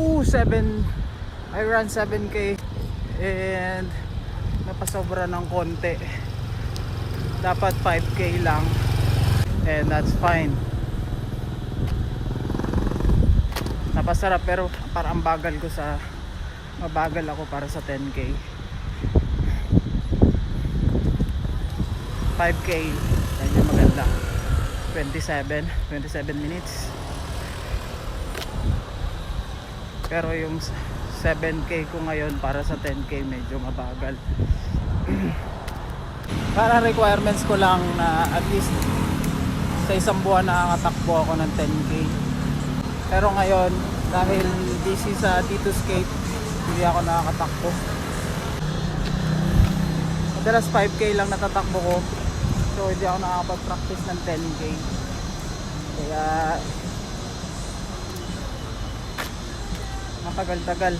I ran 7k and napasobra ng konti. Dapat 5k lang, and that's fine. Napasarap, pero parang bagal ko sa mabagal ako para sa 10k. 5k medyo maganda. 27 minutes. Pero yung 7k ko ngayon para sa 10k medyo mabagal. Para requirements ko lang na at least sa isang buwan nakakatakbo ako ng 10k. Pero ngayon dahil busy sa Dito Skate, hindi ako nakakatakbo. Madalas 5k lang natatakbo ko, so hindi ako nakakapag-practice ng 10k. Kaya matagal-tagal.